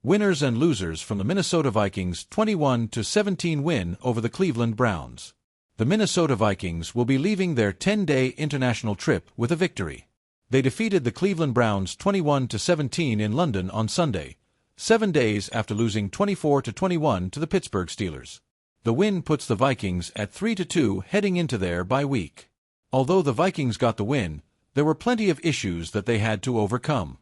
Winners and losers from the Minnesota Vikings' 21-17 win over the Cleveland Browns. The Minnesota Vikings will be leaving their 10-day international trip with a victory. They defeated the Cleveland Browns 21-17 in London on Sunday, 7 days after losing 24-21 to the Pittsburgh Steelers. The win puts the Vikings at 3-2 heading into their bye week. Although the Vikings got the win, there were plenty of issues that they had to overcome.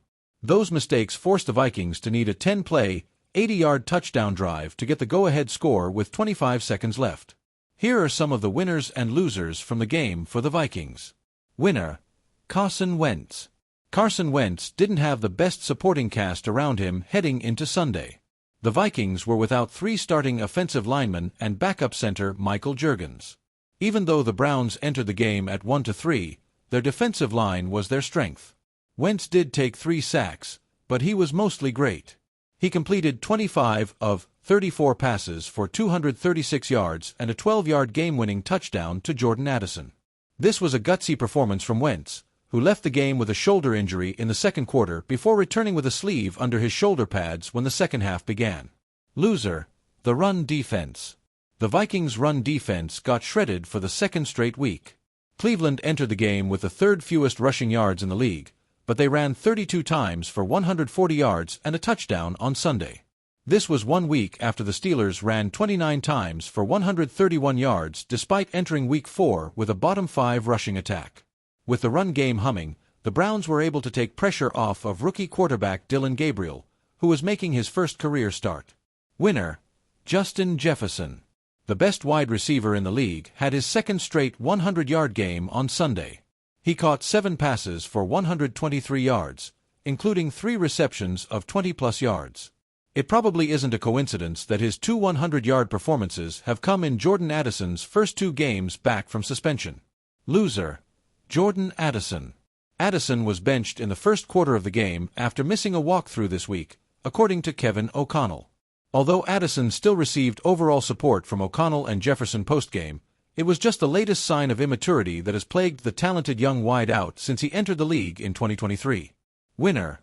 Those mistakes forced the Vikings to need a 10-play, 80-yard touchdown drive to get the go-ahead score with 25 seconds left. Here are some of the winners and losers from the game for the Vikings. Winner: Carson Wentz. Carson Wentz didn't have the best supporting cast around him heading into Sunday. The Vikings were without 3 starting offensive linemen and backup center Michael Juergens. Even though the Browns entered the game at 1-3, their defensive line was their strength. Wentz did take 3 sacks, but he was mostly great. He completed 25 of 34 passes for 236 yards and a 12-yard game-winning touchdown to Jordan Addison. This was a gutsy performance from Wentz, who left the game with a shoulder injury in the second quarter before returning with a sleeve under his shoulder pads when the second half began. Loser: the run defense. The Vikings' run defense got shredded for the second straight week. Cleveland entered the game with the 3rd fewest rushing yards in the league, but they ran 32 times for 140 yards and a touchdown on Sunday. This was 1 week after the Steelers ran 29 times for 131 yards despite entering Week 4 with a bottom 5 rushing attack. With the run game humming, the Browns were able to take pressure off of rookie quarterback Dillon Gabriel, who was making his first career start. Winner: Justin Jefferson. The best wide receiver in the league had his second straight 100-yard game on Sunday. He caught 7 passes for 123 yards, including 3 receptions of 20-plus yards. It probably isn't a coincidence that his 2 100-yard performances have come in Jordan Addison's first 2 games back from suspension. Loser: Jordan Addison. Addison was benched in the first quarter of the game after missing a walkthrough this week, according to Kevin O'Connell. Although Addison still received overall support from O'Connell and Jefferson postgame, it was just the latest sign of immaturity that has plagued the talented young wideout since he entered the league in 2023. Winner: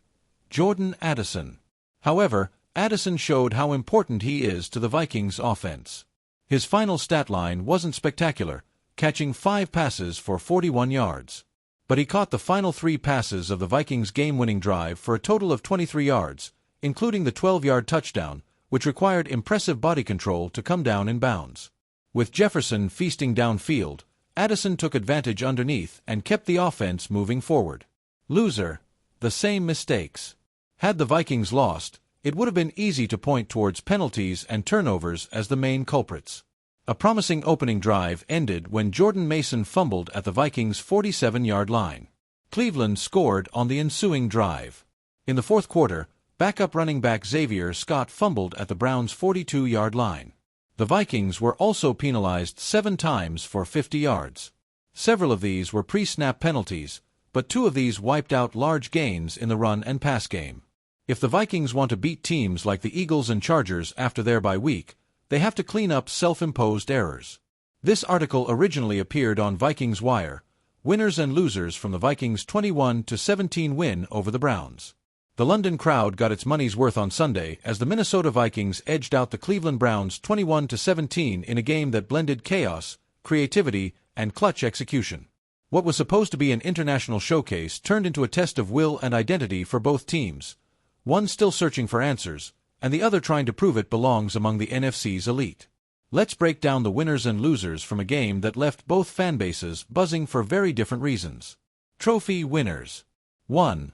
Jordan Addison. However, Addison showed how important he is to the Vikings' offense. His final stat line wasn't spectacular, catching 5 passes for 41 yards. But he caught the final 3 passes of the Vikings' game-winning drive for a total of 23 yards, including the 12-yard touchdown, which required impressive body control to come down in bounds. With Jefferson feasting downfield, Addison took advantage underneath and kept the offense moving forward. Loser: the same mistakes. Had the Vikings lost, it would have been easy to point towards penalties and turnovers as the main culprits. A promising opening drive ended when Jordan Mason fumbled at the Vikings' 47-yard line. Cleveland scored on the ensuing drive. In the fourth quarter, backup running back Xavier Scott fumbled at the Browns' 42-yard line. The Vikings were also penalized 7 times for 50 yards. Several of these were pre-snap penalties, but 2 of these wiped out large gains in the run and pass game. If the Vikings want to beat teams like the Eagles and Chargers after their bye week, they have to clean up self-imposed errors. This article originally appeared on Vikings Wire: Winners and losers from the Vikings' 21-17 win over the Browns. The London crowd got its money's worth on Sunday as the Minnesota Vikings edged out the Cleveland Browns 21-17 in a game that blended chaos, creativity, and clutch execution. What was supposed to be an international showcase turned into a test of will and identity for both teams, one still searching for answers, and the other trying to prove it belongs among the NFC's elite. Let's break down the winners and losers from a game that left both fanbases buzzing for very different reasons. Trophy winners. 1.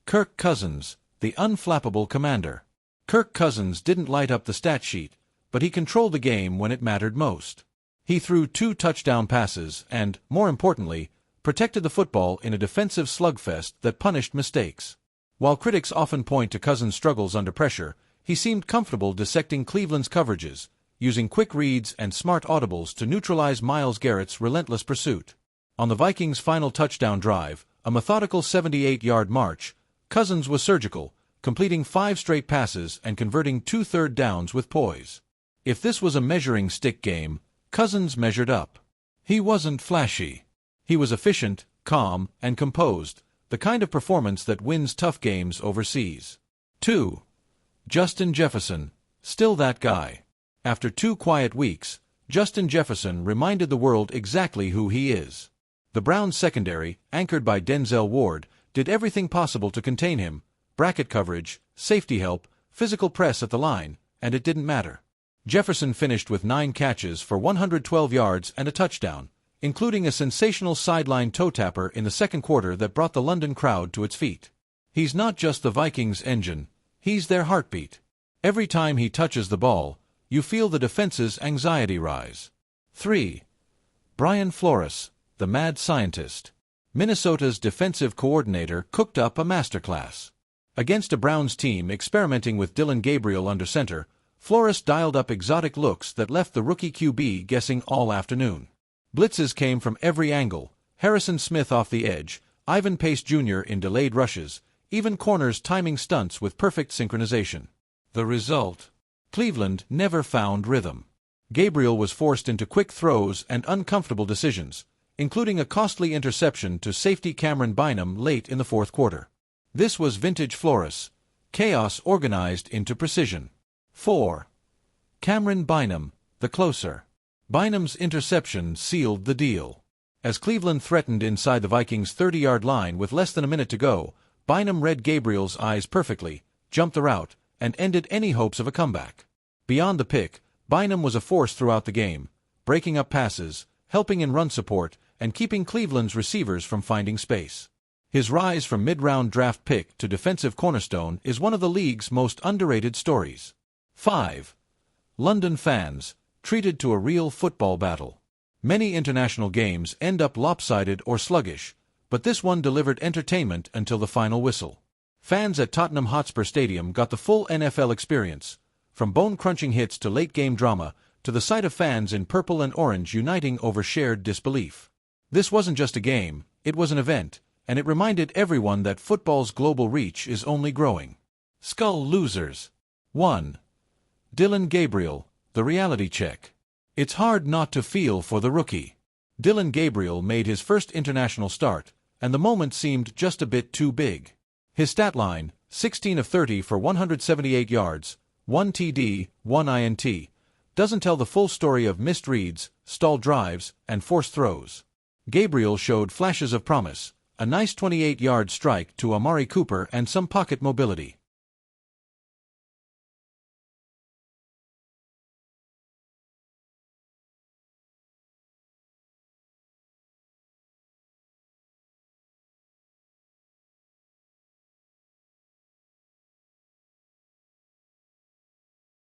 Kirk Cousins, the unflappable commander. Kirk Cousins didn't light up the stat sheet, but he controlled the game when it mattered most. He threw 2 touchdown passes and, more importantly, protected the football in a defensive slugfest that punished mistakes. While critics often point to Cousins' struggles under pressure, he seemed comfortable dissecting Cleveland's coverages, using quick reads and smart audibles to neutralize Myles Garrett's relentless pursuit. On the Vikings' final touchdown drive, a methodical 78-yard march, Cousins was surgical, completing 5 straight passes and converting 2 third downs with poise. If this was a measuring stick game, Cousins measured up. He wasn't flashy. He was efficient, calm, and composed, the kind of performance that wins tough games overseas. 2. Justin Jefferson, still that guy. After 2 quiet weeks, Justin Jefferson reminded the world exactly who he is. The Browns secondary, anchored by Denzel Ward, did everything possible to contain him: bracket coverage, safety help, physical press at the line, and it didn't matter. Jefferson finished with 9 catches for 112 yards and a touchdown, including a sensational sideline toe tapper in the second quarter that brought the London crowd to its feet. He's not just the Vikings' engine, he's their heartbeat. Every time he touches the ball, you feel the defense's anxiety rise. 3. Brian Flores, the mad scientist. Minnesota's defensive coordinator cooked up a masterclass. Against a Browns team experimenting with Dillon Gabriel under center, Flores dialed up exotic looks that left the rookie QB guessing all afternoon. Blitzes came from every angle: Harrison Smith off the edge, Ivan Pace Jr. in delayed rushes, even corners timing stunts with perfect synchronization. The result? Cleveland never found rhythm. Gabriel was forced into quick throws and uncomfortable decisions, including a costly interception to safety Cameron Bynum late in the fourth quarter. This was vintage Flores: chaos organized into precision. 4. Cameron Bynum, the closer. Bynum's interception sealed the deal. As Cleveland threatened inside the Vikings' 30-yard line with less than a minute to go, Bynum read Gabriel's eyes perfectly, jumped the route, and ended any hopes of a comeback. Beyond the pick, Bynum was a force throughout the game, breaking up passes, helping in run support, and keeping Cleveland's receivers from finding space. His rise from mid-round draft pick to defensive cornerstone is one of the league's most underrated stories. 5. London fans, treated to a real football battle. Many international games end up lopsided or sluggish, but this one delivered entertainment until the final whistle. Fans at Tottenham Hotspur Stadium got the full NFL experience, from bone-crunching hits to late-game drama, to the sight of fans in purple and orange uniting over shared disbelief. This wasn't just a game, it was an event, and it reminded everyone that football's global reach is only growing. Skull losers. 1. Dillon Gabriel, the reality check. It's hard not to feel for the rookie. Dillon Gabriel made his first international start, and the moment seemed just a bit too big. His stat line: 16 of 30 for 178 yards, 1 TD, 1 INT, doesn't tell the full story of missed reads, stalled drives, and forced throws. Gabriel showed flashes of promise: a nice 28-yard strike to Amari Cooper and some pocket mobility.